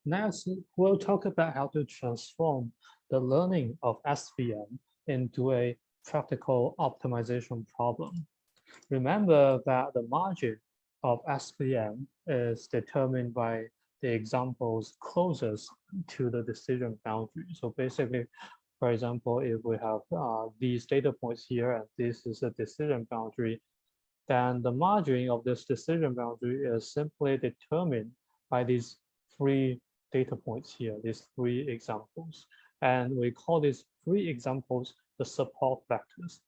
Next, we'll talk about how to transform the learning of SVM into a practical optimization problem. Remember that the margin of SVM is determined by the examples closest to the decision boundary. So basically, for example, if we have these data points here and this is a decision boundary, then the margin of this decision boundary is simply determined by these three data points here, these three examples. And we call these three examples the support vectors.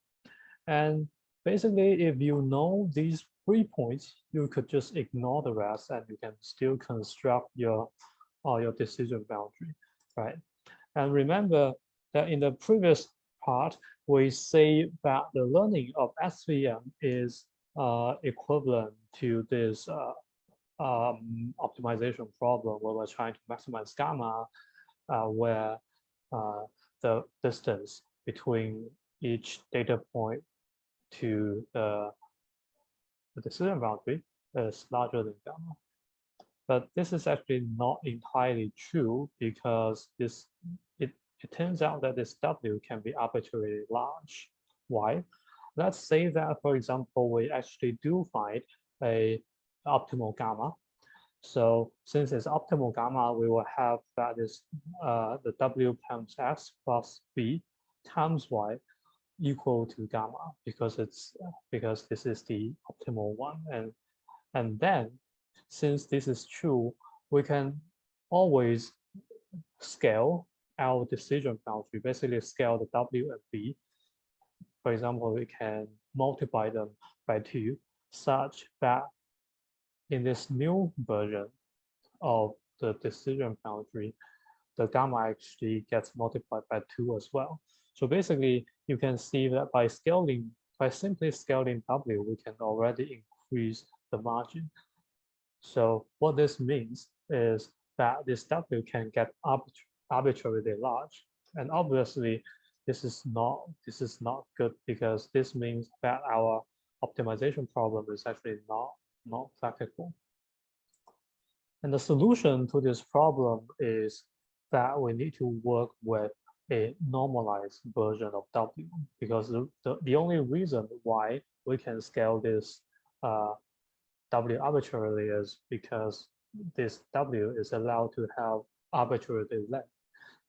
And basically, if you know these 3 points, you could just ignore the rest and you can still construct your decision boundary, right? And remember that in the previous part, we say that the learning of SVM is equivalent to this optimization problem where we're trying to maximize gamma, where the distance between each data point to the decision boundary is larger than gamma. But this is actually not entirely true because it turns out that this W can be arbitrarily large. Why? Let's say that, for example, we actually do find a optimal gamma. So since it's optimal gamma, we will have that is the W times X plus B times Y equal to gamma because this is the optimal one. And then since this is true, we can always scale our decision boundary, basically scale the W and B. For example, we can multiply them by 2 such that in this new version of the decision boundary, the gamma actually gets multiplied by 2 as well. So basically, you can see that by simply scaling W, we can already increase the margin. So what this means is that this W can get arbitrarily large. And obviously, this is not good because this means that our optimization problem is actually not practical. And the solution to this problem is that we need to work with a normalized version of W because the only reason why we can scale this W arbitrarily is because this W is allowed to have arbitrary length.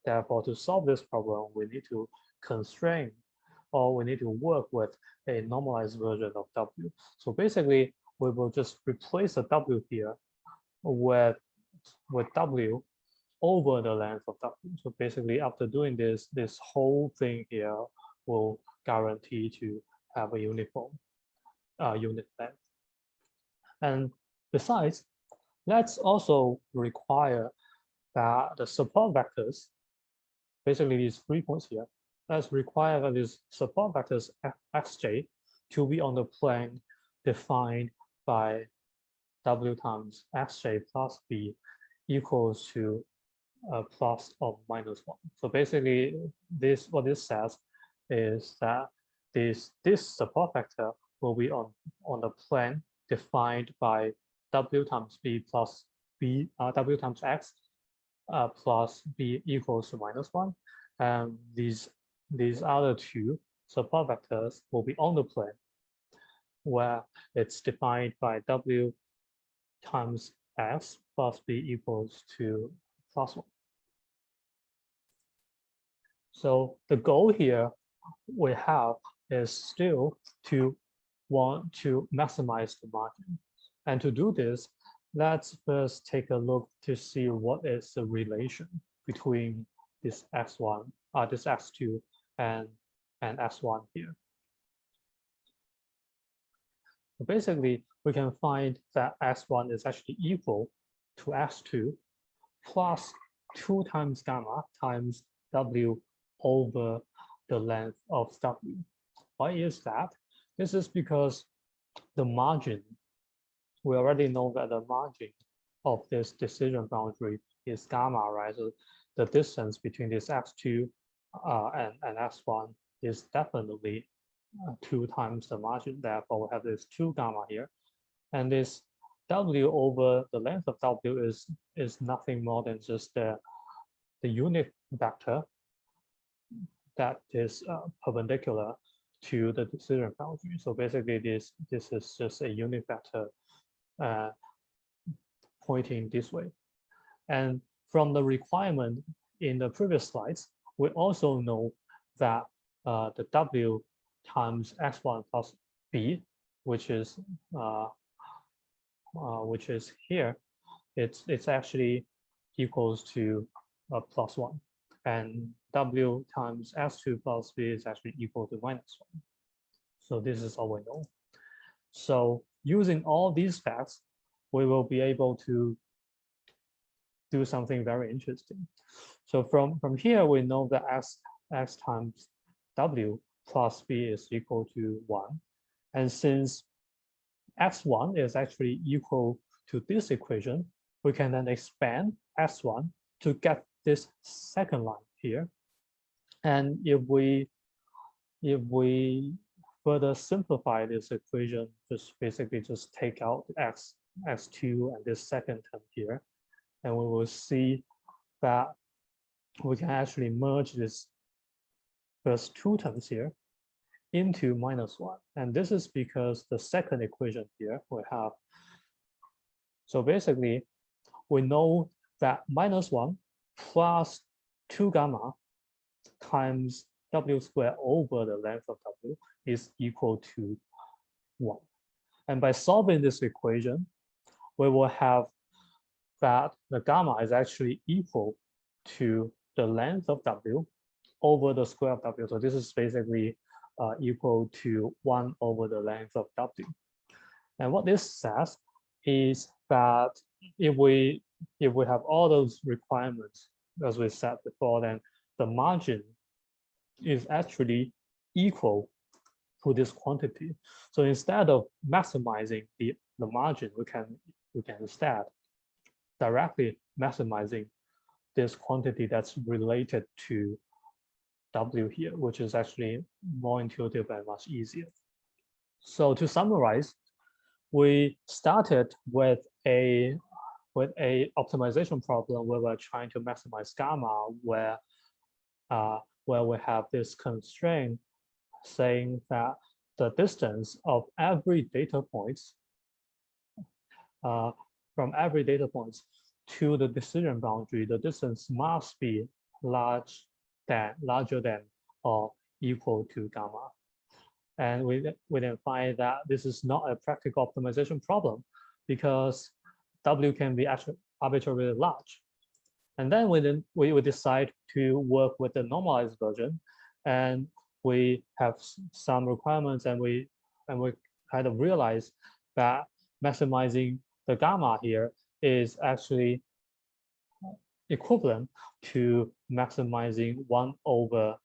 Therefore, to solve this problem, we need to constrain or we need to work with a normalized version of W. So basically, we will just replace the W here with W over the length of W. So basically, after doing this, this whole thing here will guarantee to have a uniform unit length. And besides, let's also require that the support vectors, basically these 3 points here, let's require that these support vectors xj to be on the plane defined by W times xj plus b equals to plus or minus 1. So basically, what this says is that this support vector will be on the plane defined by W times b plus b, W times x plus b equals to minus 1. And these other two support vectors will be on the plane where it's defined by W times x plus b equals to plus 1. So the goal here we have is still to want to maximize the margin. And to do this, let's first take a look to see what is the relation between this x1, this x2 and x1 here. Basically, we can find that x1 is actually equal to x2 plus 2 times gamma times W over the length of W. Why is that? This is because the margin, we already know that the margin of this decision boundary is gamma, right? So the distance between this x2 and x1 is definitely 2 times the margin. Therefore, we have this 2 gamma here. And this W over the length of W is nothing more than just the unit vector that is perpendicular to the decision boundary. So basically, this is just a unit vector pointing this way. And from the requirement in the previous slides, we also know that the W times x1 plus b, which is here, it's actually equals to +1, and W times x2 plus b is actually equal to -1. So this is all we know. So using all these facts, we will be able to do something very interesting. So from here, we know that x times W plus b is equal to 1. And since x1 is actually equal to this equation, we can then expand x1 to get this second line here. And if we further simplify this equation, just basically just take out x2 and this second term here, and we will see that we can actually merge this first two terms here into -1. And this is because the second equation here we have. So basically, we know that -1 plus 2 gamma times W squared over the length of W is equal to 1. And by solving this equation, we will have that the gamma is actually equal to the length of W over the square of W. So this is basically equal to 1 over the length of W. And what this says is that if we have all those requirements, as we said before, then the margin is actually equal to this quantity. So instead of maximizing the margin, we can instead directly maximizing this quantity that's related to W here, which is actually more intuitive and much easier. So to summarize, we started with a optimization problem where we're trying to maximize gamma, where we have this constraint saying that the distance of every data points from every data points to the decision boundary, the distance must be larger than or equal to gamma. And we then find that this is not a practical optimization problem because W can be actually arbitrarily large. And then we decide to work with the normalized version, and we have some requirements, and we kind of realize that maximizing the gamma here is actually equivalent to maximizing 1 over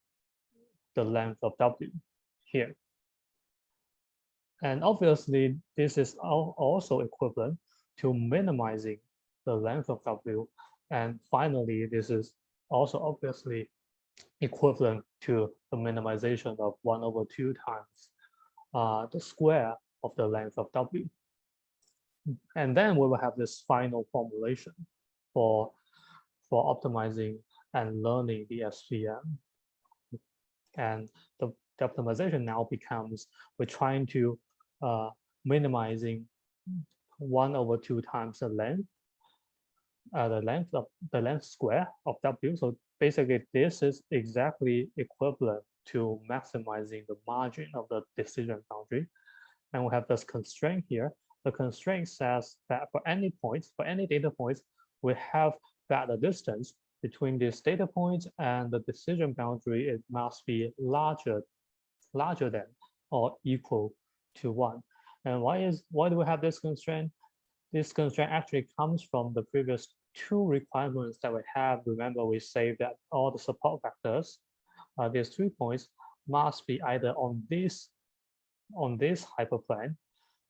the length of W here. And obviously, this is also equivalent to minimizing the length of W. And finally, this is also obviously equivalent to the minimization of 1 over 2 times the square of the length of W. And then we will have this final formulation for optimizing and learning the SVM. And the optimization now becomes we're trying to minimizing 1 over 2 times the length square of W. So basically, this is exactly equivalent to maximizing the margin of the decision boundary. And we have this constraint here. The constraint says that for any data points, we have that the distance between these data points and the decision boundary, it must be larger than or equal to 1. And why do we have this constraint? This constraint actually comes from the previous 2 requirements that we have. Remember, we say that all the support vectors, these 3 points, must be either on this hyperplane,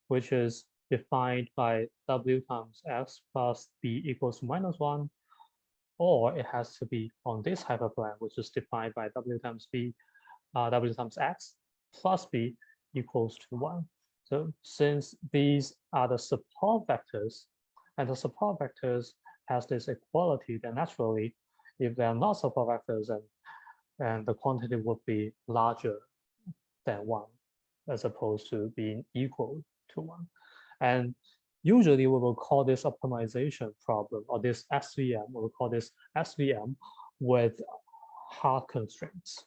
which is defined by W times X plus B equals -1, or it has to be on this hyperplane, which is defined by W times X plus B equals to 1. So since these are the support vectors, and the support vectors has this equality, then naturally, if they are not support vectors, and the quantity would be larger than 1, as opposed to being equal to 1. And usually we will call this optimization problem, or this SVM, we will call this SVM with hard constraints.